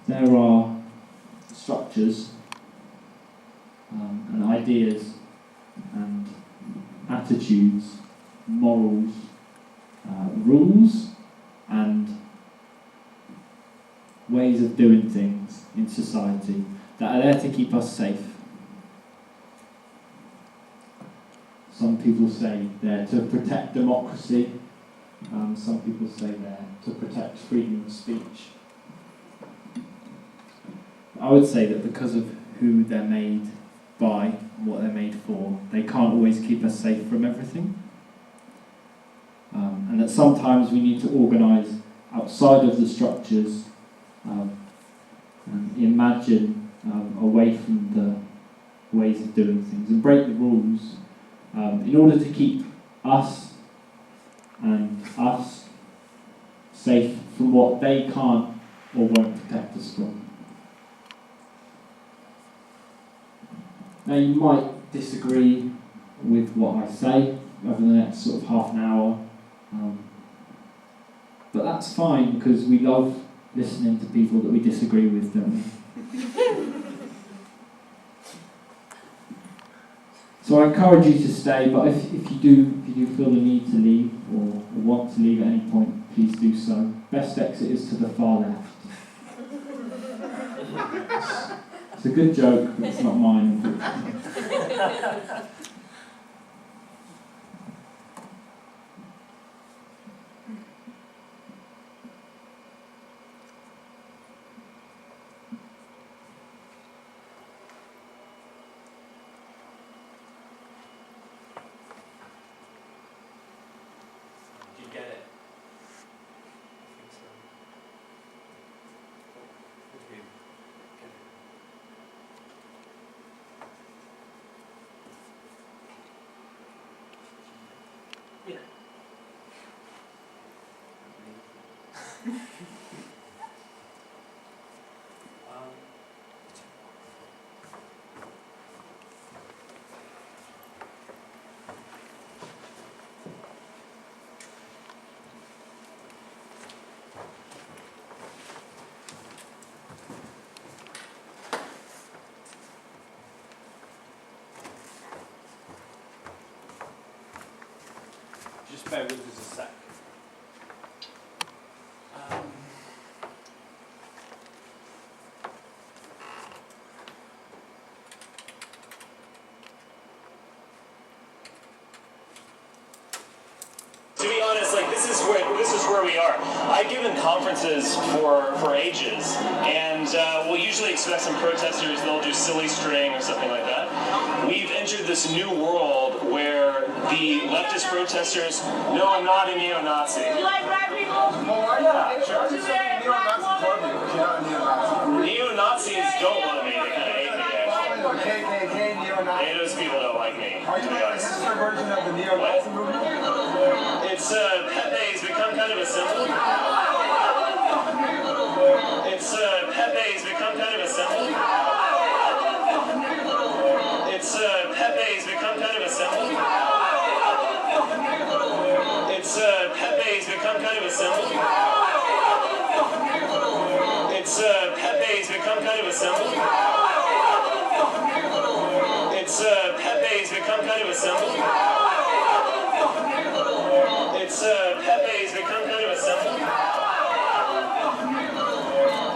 there are structures and ideas and attitudes, morals, rules and ways of doing things in society that are there to keep us safe. Some people say they're to protect democracy. Some people say they're to protect freedom of speech. I would say that because of who they're made by, and what they're made for, they can't always keep us safe from everything. And that sometimes we need to organise outside of the structures and imagine away from the ways of doing things and break the rules in order to keep us and us safe from what they can't or won't protect us from. Now you might disagree with what I say over the next sort of half an hour, but that's fine because we love listening to people that we disagree with, don't we? So I encourage you to stay, but if you do feel the need to leave or want to leave at any point, please do so. Best exit is to the far left. It's a good joke, but it's not mine. Just bear with us a sec. To be honest, like this is where we are. I've given conferences for ages, and we'll usually expect some protesters. They'll do silly string or something like that. We've entered this new world where the leftist protesters. No, I'm not a neo-Nazi. You like black people? Oh yeah, sure. Neo-Nazis don't love me. They kind of hate me. Actually. KKK, neo-Nazi. Those people don't like me. Are you like a sister version of the neo-Nazi movement? It's Pepe's become kind of a symbol. It's Pepe's become kind of a symbol. It's Pepe's become kind of a symbol. It's Pepe's become kind of a symbol. It's Pepe's become kind of a symbol. It's Pepe's become kind of a symbol. It's Pepe's become kind of a symbol.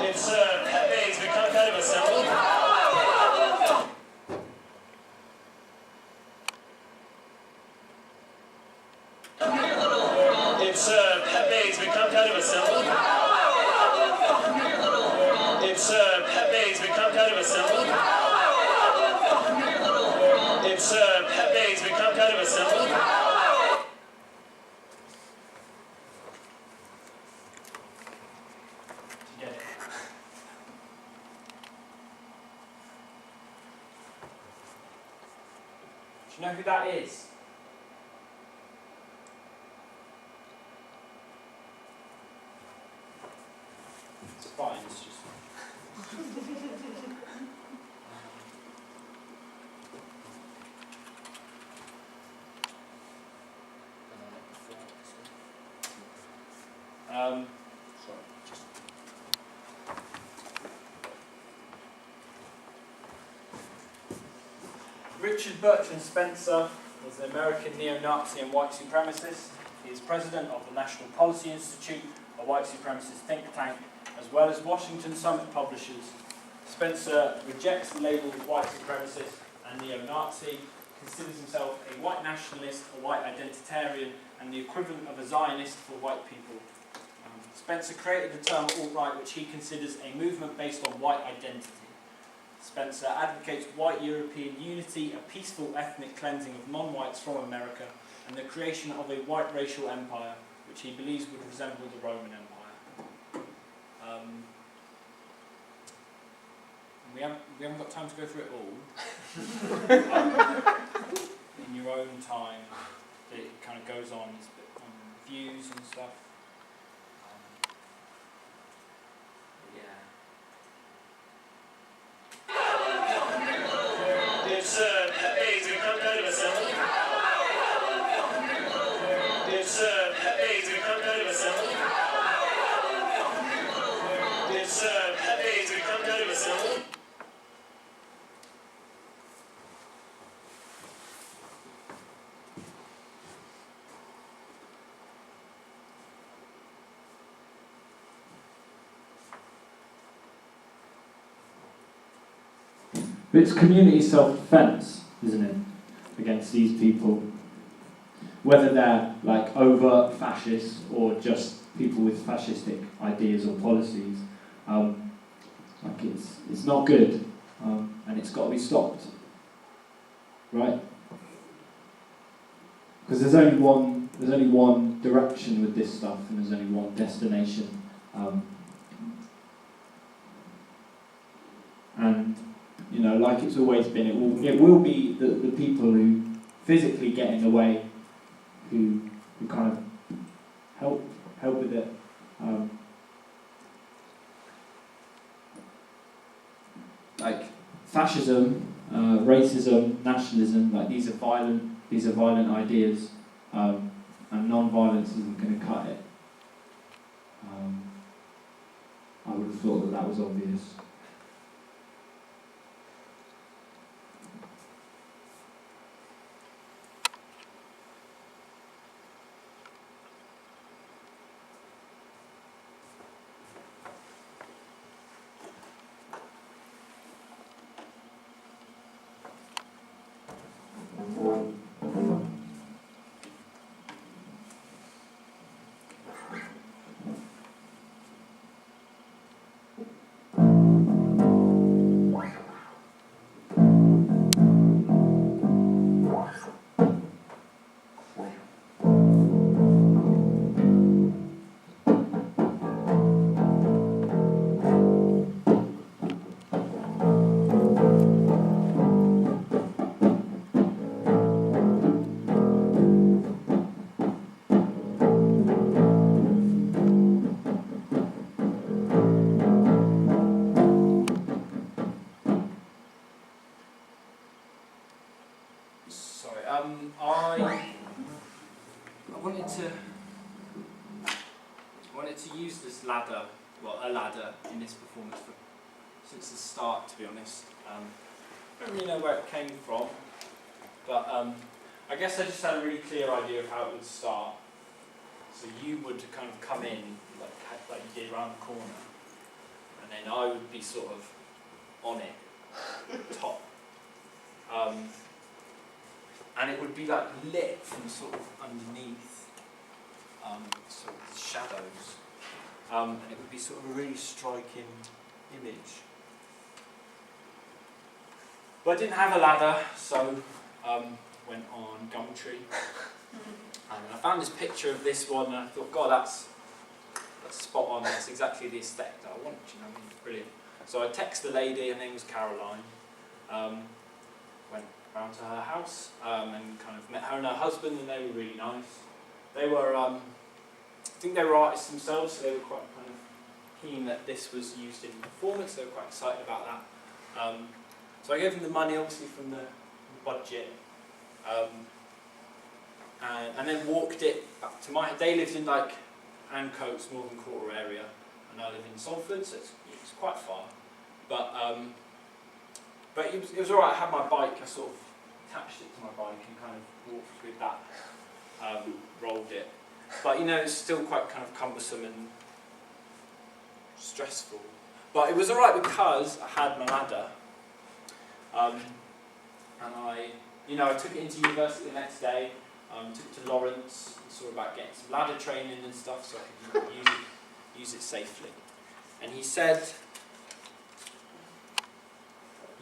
It's Pepe's become kind of a symbol. It's Pepe's become kind of a symbol. It's Pepe's become kind of a symbol. It's Pepe's become kind of a symbol. Do you know who that is? It's fine, it's just... sorry, just... Richard Bertrand Spencer is an American neo-Nazi and white supremacist. He is president of the National Policy Institute, a white supremacist think tank, as well as Washington Summit Publishers. Spencer rejects the labels white supremacist and neo-Nazi, considers himself a white nationalist, a white identitarian, and the equivalent of a Zionist for white people. Spencer created the term alt-right, which he considers a movement based on white identity. Spencer advocates white European unity, a peaceful ethnic cleansing of non-whites from America, and the creation of a white racial empire, which he believes would resemble the Roman Empire. We haven't got time to go through it all. In your own time, it kind of goes on, it's a bit on views and stuff. Hey, he's gonna come down to assembly. Hey, he's gonna come down to assembly. Hey, he's gonna come down to assembly. But it's community self-defense, isn't it, against these people, whether they're like overt fascists or just people with fascistic ideas or policies. Like it's not good, and it's got to be stopped, right? Because there's only one direction with this stuff, and there's only one destination, and you know, like it's always been, it will be the people who physically get in the way, who kind of help with it. Like fascism, racism, nationalism, like these are violent ideas, and non-violence isn't going to cut it. I would have thought that was obvious. I wanted to use this ladder, well, a ladder in this performance since the start, to be honest. I don't really know where it came from, but I guess I just had a really clear idea of how it would start. So you would kind of come in like you did around the corner, and then I would be sort of on it, top. And it would be like lit from sort of underneath, sort of shadows. And it would be sort of a really striking image. But I didn't have a ladder, so went on Gumtree. And I found this picture of this one, and I thought, God, that's spot on. That's exactly the aesthetic that I want. You know, I mean, it's brilliant. So I texted the lady. Her name was Caroline. Went round to her house and kind of met her and her husband, and they were really nice. They were, I think they were artists themselves, so they were quite kind of keen that this was used in performance. They were quite excited about that. So I gave them the money, obviously from the budget, and then walked it back to my. They lived in like Ancoats, Northern Quarter area, and I live in Salford, so it's quite far. But it was alright. I had my bike. I sort of attached it to my bike and kind of walked with that, rolled it. But you know, it's still quite kind of cumbersome and stressful. But it was alright because I had my ladder, and I took it into university the next day. Took it to Lawrence, and saw about getting some ladder training and stuff so I could use it safely. And he said,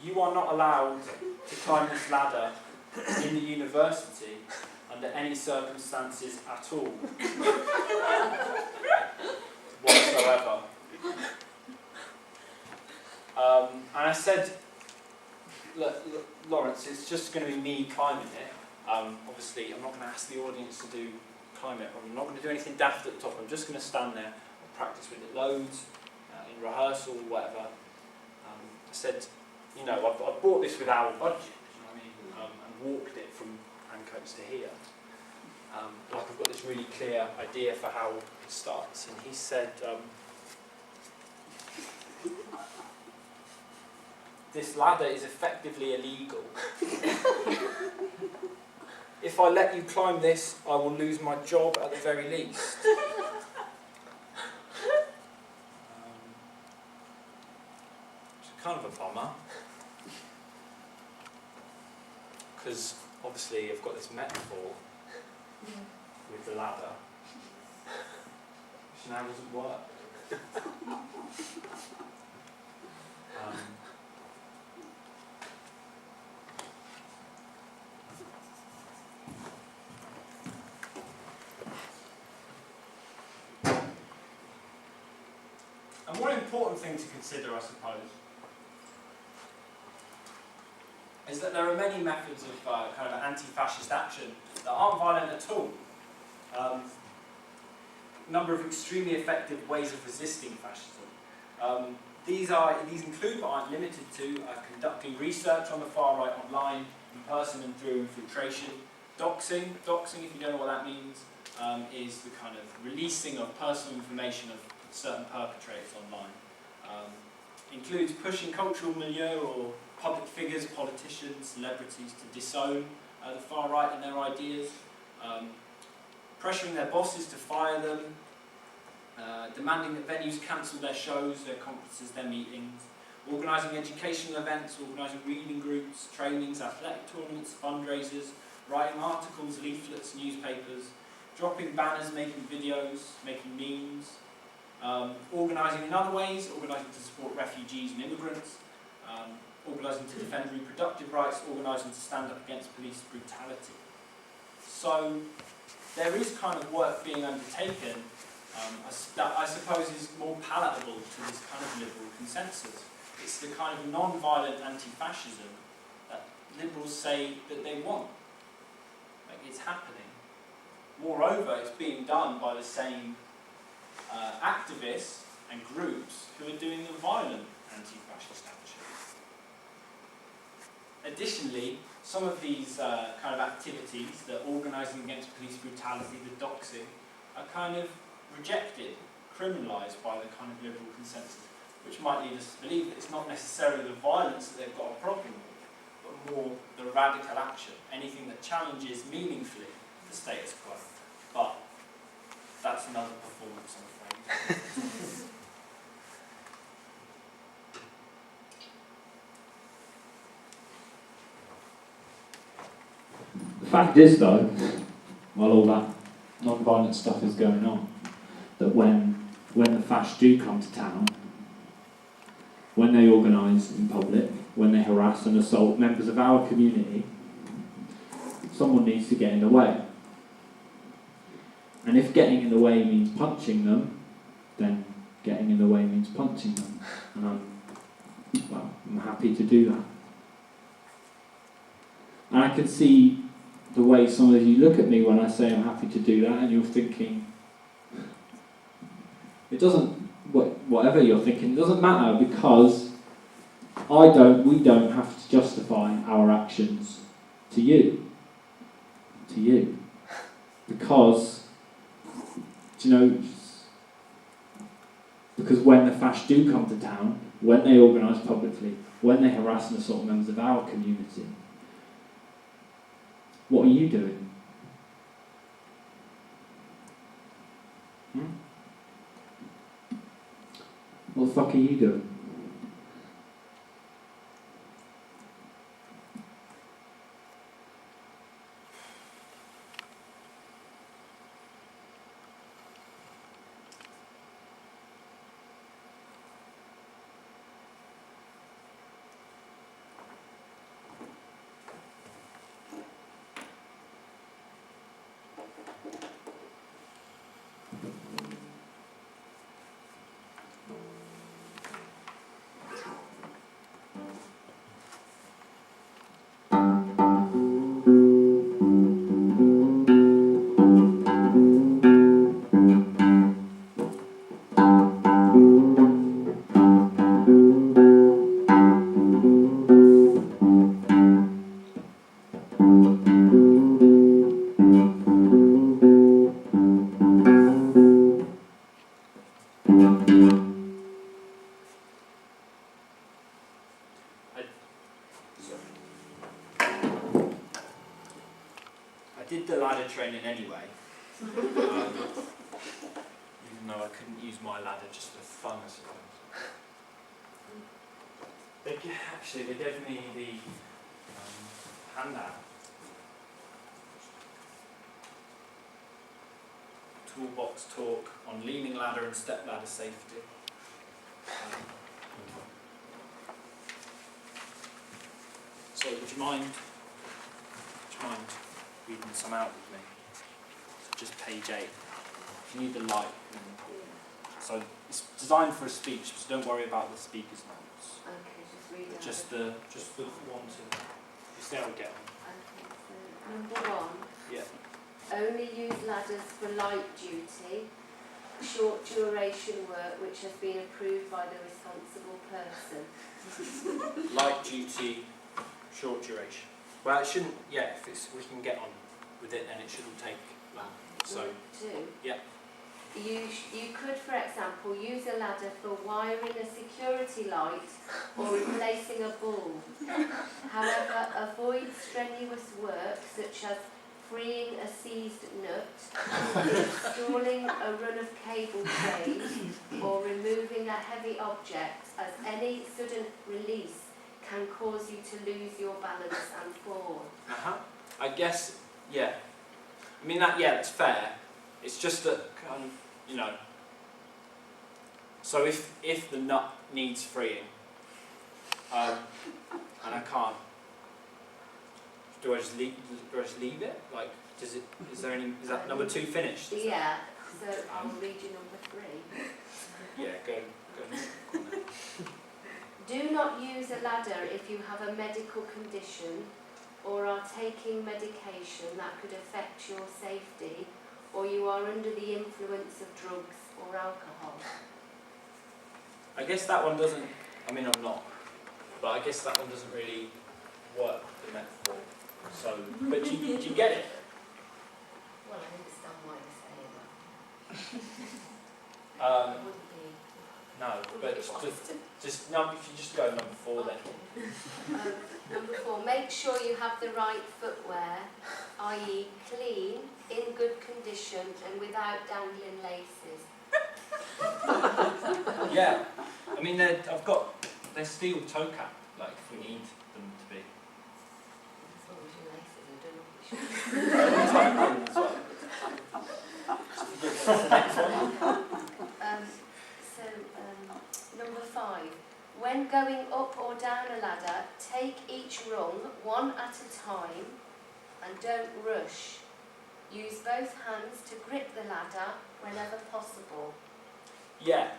"You are not allowed to climb this ladder in the university under any circumstances at all, whatsoever." And I said, "Look, Lawrence, it's just going to be me climbing it. Obviously, I'm not going to ask the audience to climb it. I'm not going to do anything daft at the top. I'm just going to stand there and practice with it loads, in rehearsal, whatever." I said, I've bought this with our budget, and walked it from Ancoats to here. Like I've got this really clear idea for how it starts. And he said, "This ladder is effectively illegal. If I let you climb this, I will lose my job at the very least." It's kind of a bummer, because obviously I've got this metaphor with the ladder, which now doesn't work. And one important thing to consider, I suppose, is that there are many methods of kind of anti-fascist action that aren't violent at all. A number of extremely effective ways of resisting fascism. These include, but aren't limited to, conducting research on the far right online, in person and through infiltration. Doxing, if you don't know what that means, is the kind of releasing of personal information of certain perpetrators online. Includes pushing cultural milieu or public figures, politicians, celebrities to disown the far right and their ideas, pressuring their bosses to fire them, demanding that venues cancel their shows, their conferences, their meetings, organising educational events, organising reading groups, trainings, athletic tournaments, fundraisers, writing articles, leaflets, newspapers, dropping banners, making videos, making memes, organising in other ways, organising to support refugees and immigrants, organising to defend reproductive rights, organising to stand up against police brutality. So there is kind of work being undertaken that I suppose is more palatable to this kind of liberal consensus. It's the kind of non-violent anti-fascism that liberals say that they want. Like, it's happening. Moreover, it's being done by the same activists and groups who are doing the violent anti-fascist action. Additionally, some of these kind of activities, the organising against police brutality, the doxing, are kind of rejected, criminalised by the kind of liberal consensus, which might lead us to believe that it's not necessarily the violence that they've got a problem with, but more the radical action, anything that challenges meaningfully the status quo. But that's another performance, I'm afraid. The fact is, though, while all that non-violent stuff is going on, that when the fascists do come to town, when they organise in public, when they harass and assault members of our community, someone needs to get in the way. And if getting in the way means punching them, then getting in the way means punching them. And I'm happy to do that. And I can see the way some of you look at me when I say I'm happy to do that, and you're thinking, it doesn't, whatever you're thinking, it doesn't matter, because we don't have to justify our actions to you. Because, because when the fascists do come to town, when they organise publicly, when they harass and assault members of our community, What are you doing? What the fuck are you doing? I did the ladder training anyway, even though I couldn't use my ladder just for fun, I suppose. Actually, they gave me the handout. Toolbox talk on leaning ladder and step ladder safety. So, would you mind reading some out with me? So just page 8. If you need the light. So it's designed for a speech, so don't worry about the speaker's notes. Okay, just read out. Just the one to see how we get on. Okay, so number 1. Yeah. Only use ladders for light duty, short duration work which has been approved by the responsible person. Light duty, short duration. Well, it shouldn't. Yeah, if we can get on with it, then it shouldn't take long. So. 2. Yeah. You could, for example, use a ladder for wiring a security light or replacing a bulb. However, avoid strenuous work such as freeing a seized nut, installing a run of cable trays, or removing a heavy object, as any sudden release can cause you to lose your balance and fall. I guess, yeah. I mean, that's fair. It's just that, kind of, you know. So if the nut needs freeing, and I can't, do I just leave it? Like, is that number 2 finished? Yeah. So I'll read you number 3. Yeah, go. Do not use a ladder if you have a medical condition or are taking medication that could affect your safety, or you are under the influence of drugs or alcohol. I guess that one doesn't, I mean I'm not, but I guess that one doesn't really work, the metaphor. So, but do you get it? Well, I understand why you're saying that. Um, It wouldn't be. no, but if you just go number 4 then. Number 4, make sure you have the right footwear, i.e. clean, in good condition and without dangling laces. Yeah, I mean they're steel toe cap, like if we need them to be. As long as your laces are done up. Number 5. When going up or down a ladder, take each rung one at a time and don't rush. Use both hands to grip the ladder whenever possible. Yeah,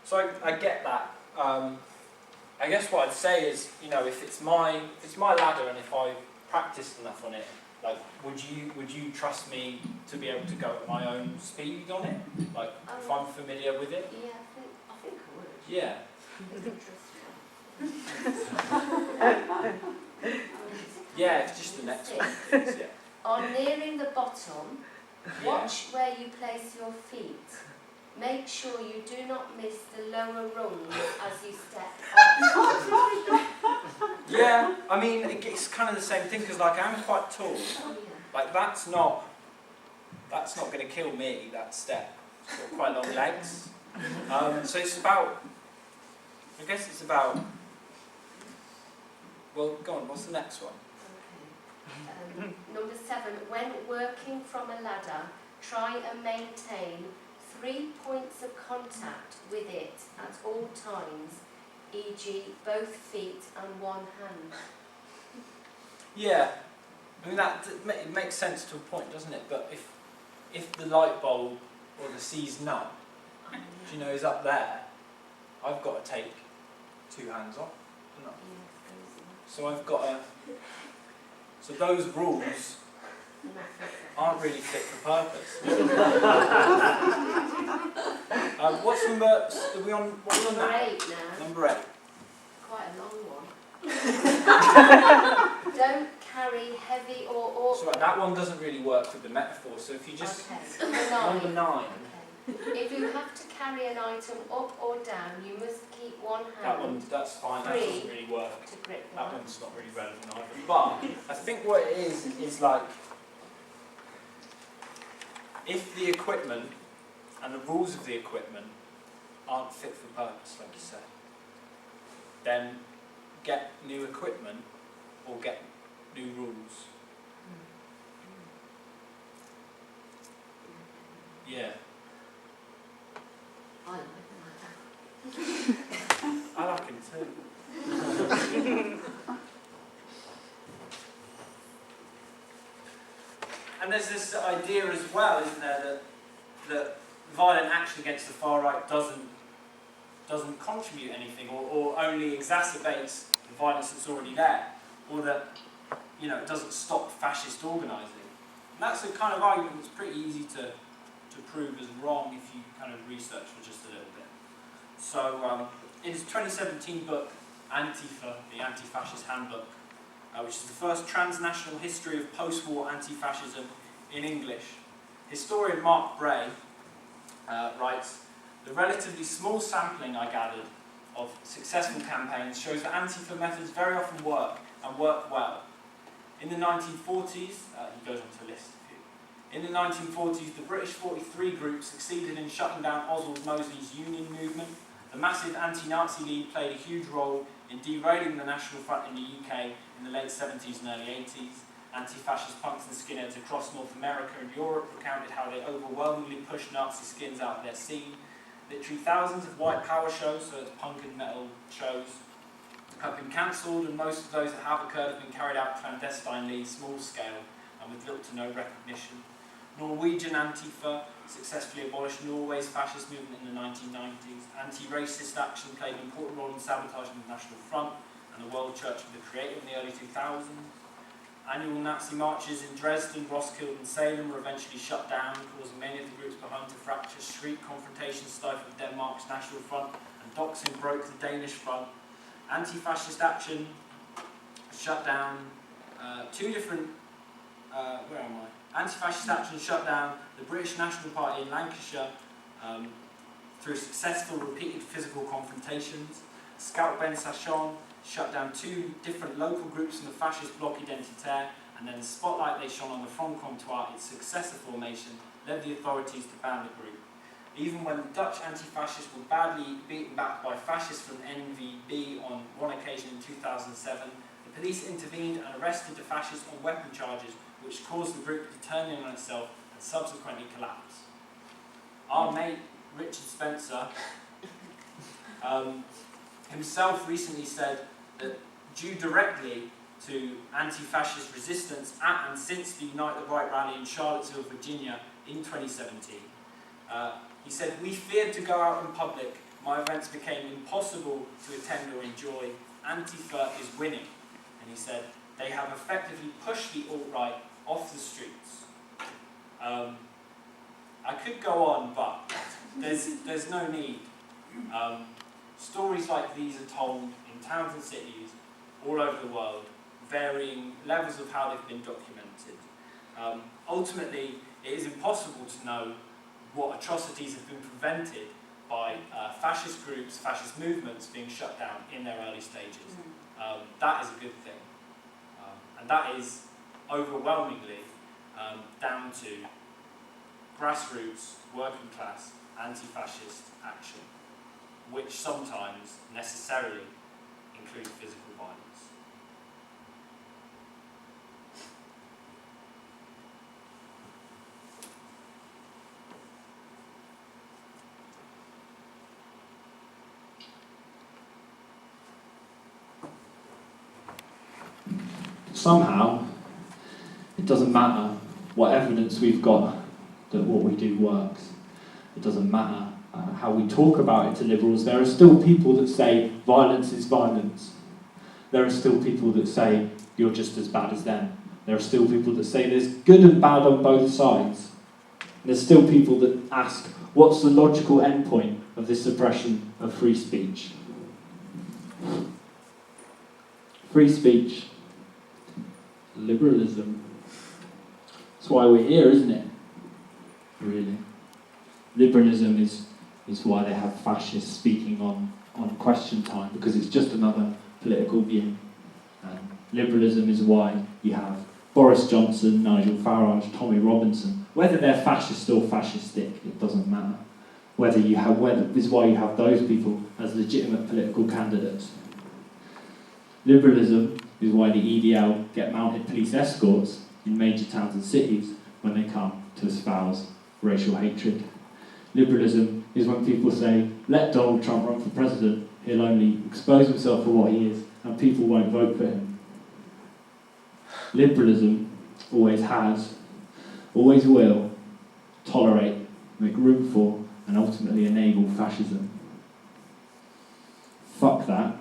so I get that. I guess what I'd say is, you know, if it's my ladder and if I practiced enough on it, like, would you trust me to be able to go at my own speed on it? Like, if I'm familiar with it? Yeah, I think I would. Yeah. Yeah, it's just the next one. Yeah. On nearing the bottom, watch where you place your feet. Make sure you do not miss the lower rungs as you step up. Yeah, I mean, it's kind of the same thing, because like I'm quite tall. Like that's not going to kill me, that step. It's got quite long legs. So it's about, I guess it's about, well, go on, what's the next one? Okay. Number 7, when working from a ladder, try and maintain 3 points of contact with it at all times, e.g. both feet and one hand. Yeah, I mean it makes sense to a point, doesn't it? But if the light bulb or the C's nut, do you know, is up there, I've got to take 2 hands off, haven't I? So I've got to. So those rules aren't really fit for purpose. What's number? Are we on? What are we on Number now? 8 now. Number 8. Quite a long one. Don't carry heavy or awkward. So that one doesn't really work with the metaphor. So if you just Okay. number 9. Okay. If you have to carry an item up or down, you must keep one hand That one, that's fine. That doesn't really work. to grip That the one's not really relevant either. But I think what it is like, if the equipment and the rules of the equipment aren't fit for purpose, like you said, then get new equipment or get new rules. Yeah. I like them like that. I like him too. And there's this idea as well, isn't there, that violent action against the far right doesn't contribute anything, or only exacerbates the violence that's already there, or that, you know, it doesn't stop fascist organising. And that's a kind of argument that's pretty easy to prove as wrong if you kind of research for just a little bit. So in his 2017 book, Antifa, the Anti-Fascist Handbook, which is the first transnational history of post-war anti-fascism in English, historian Mark Bray writes, the relatively small sampling I gathered of successful campaigns shows that Antifa methods very often work, and work well. In the 1940s, he goes on to list a few. In the 1940s, the British 43 group succeeded in shutting down Oswald Mosley's Union movement. The massive anti-Nazi League played a huge role in derailing the National Front in the UK in the late 70s and early 80s. Anti-fascist punks and skinheads across North America and Europe recounted how they overwhelmingly pushed Nazi skins out of their scene. Literally thousands of white power shows, so it's punk and metal shows, have been cancelled, and most of those that have occurred have been carried out clandestinely, small scale, and with little to no recognition. Norwegian Antifa successfully abolished Norway's fascist movement in the 1990s. Anti-racist action played an important role in sabotaging the National Front and the World Church of the Creator in the early 2000s. Annual Nazi marches in Dresden, Roskilde and Salem were eventually shut down, causing many of the groups behind to fracture. Street confrontations stifled Denmark's National Front, and Doxing broke the Danish Front. Anti-fascist action shut down Anti-fascist action shut down the British National Party in Lancashire through successful repeated physical confrontations. Scout Ben Sachon shut down 2 different local groups in the fascist bloc Identitaire, and then the spotlight they shone on the Front Comtois, its successor formation, led the authorities to ban the group. Even when the Dutch anti-fascists were badly beaten back by fascists from NVB on one occasion in 2007, the police intervened and arrested the fascists on weapon charges, which caused the group to turn in on itself and subsequently collapse. Our mate, Richard Spencer, himself recently said that due directly to anti-fascist resistance at and since the Unite the Right rally in Charlottesville, Virginia in 2017, he said, "We feared to go out in public. My events became impossible to attend or enjoy. Antifa is winning." And he said, "They have effectively pushed the alt-right off the streets." I could go on, but there's no need. Stories like these are told in towns and cities all over the world, varying levels of how they've been documented. Ultimately, it is impossible to know what atrocities have been prevented by fascist groups, fascist movements being shut down in their early stages. that is a good thing. And that is overwhelmingly down to grassroots, working class, anti-fascist action, which sometimes necessarily includes physical violence. Somehow, it doesn't matter what evidence we've got that what we do works. It doesn't matter how we talk about it to liberals. There are still people that say violence is violence. There are still people that say you're just as bad as them. There are still people that say there's good and bad on both sides. There's still people that ask, what's the logical endpoint of this suppression of free speech? Free speech. Liberalism. That's why we're here, isn't it? Really. Liberalism is why they have fascists speaking on Question Time, because it's just another political view. And liberalism is why you have Boris Johnson, Nigel Farage, Tommy Robinson. Whether they're fascist or fascistic, it doesn't matter. Is why you have those people as legitimate political candidates. Liberalism is why the EDL get mounted police escorts in major towns and cities when they come to espouse racial hatred. Liberalism is when people say, let Donald Trump run for president, he'll only expose himself for what he is, and people won't vote for him. Liberalism always has, always will, tolerate, make room for, and ultimately enable fascism. Fuck that.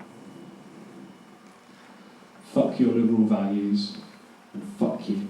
Fuck your liberal values, and fuck you.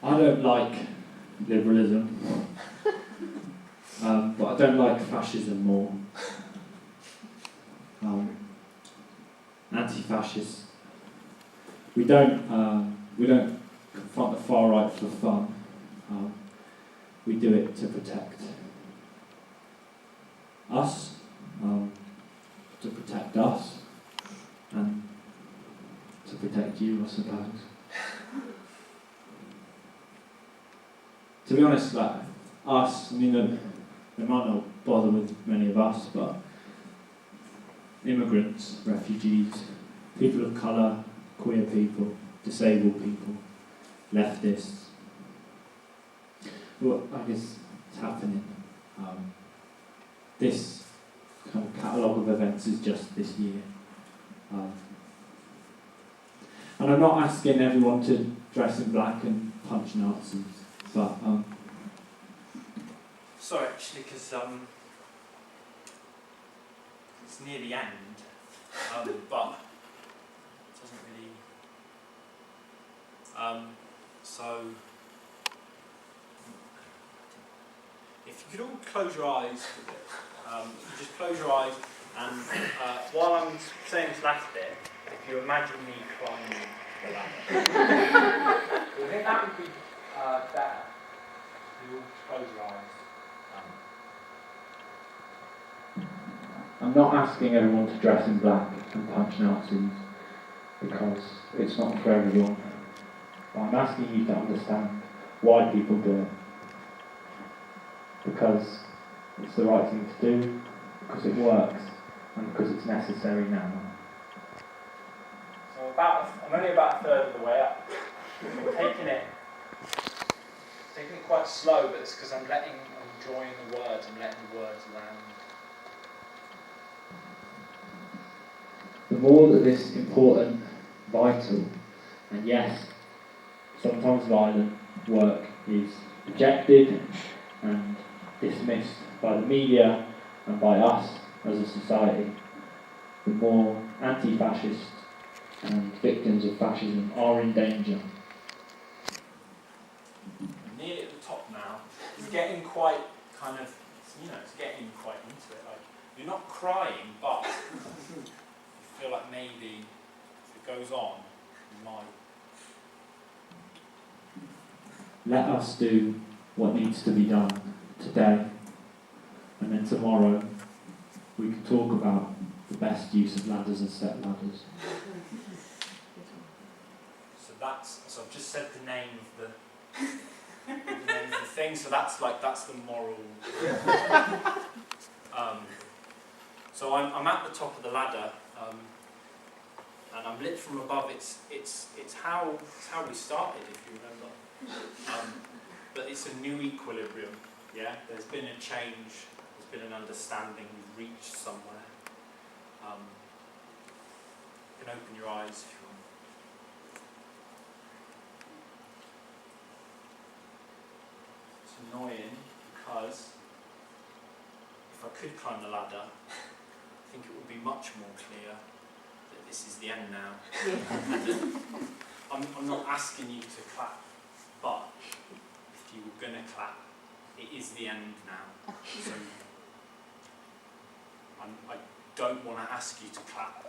I don't like liberalism, but I don't like fascism more. Anti-fascists. We don't confront the far right for fun. We do it to protect us, to protect us, and to protect you, I suppose. To be honest, like us, I mean, they might not bother with many of us, but immigrants, refugees, people of colour, queer people, disabled people, leftists. Well, I guess it's happening. This kind of catalogue of events is just this year. And I'm not asking everyone to dress in black and punch Nazis, but Sorry, actually, because it's near the end, but it doesn't really. So, if you could all close your eyes for a bit, you just close your eyes, and while I'm saying this last bit, if you imagine me climbing the ladder, I think that would be better. You all close your eyes. I'm not asking everyone to dress in black and punch Nazis, because it's not for everyone. But I'm asking you to understand why people do it. Because it's the right thing to do, because it works, and because it's necessary now. So I'm only about a third of the way up. taking it quite slow, but it's because I'm enjoying the words and letting the words land. The more that this important, vital, and yes, sometimes violent work is rejected and dismissed by the media and by us as a society, the more anti-fascists and victims of fascism are in danger. Nearly at the top now. It's getting quite kind of, it's getting quite into it. Like, you're not crying, but you feel like maybe if it goes on, you might. Let us do what needs to be done today, and then tomorrow we can talk about the best use of ladders and stepladders. So I've just said the name of the thing, so that's the moral. So I'm at the top of the ladder, and I'm lit from above. It's how we started, if you remember. But it's a new equilibrium. Yeah, there's been a change. There's been an understanding. We've reached somewhere. You can open your eyes if you want. It's annoying because if I could climb the ladder, I think it would be much more clear that this is the end now. I'm not asking you to clap, but if you were going to clap, it is the end now. So I don't want to ask you to clap.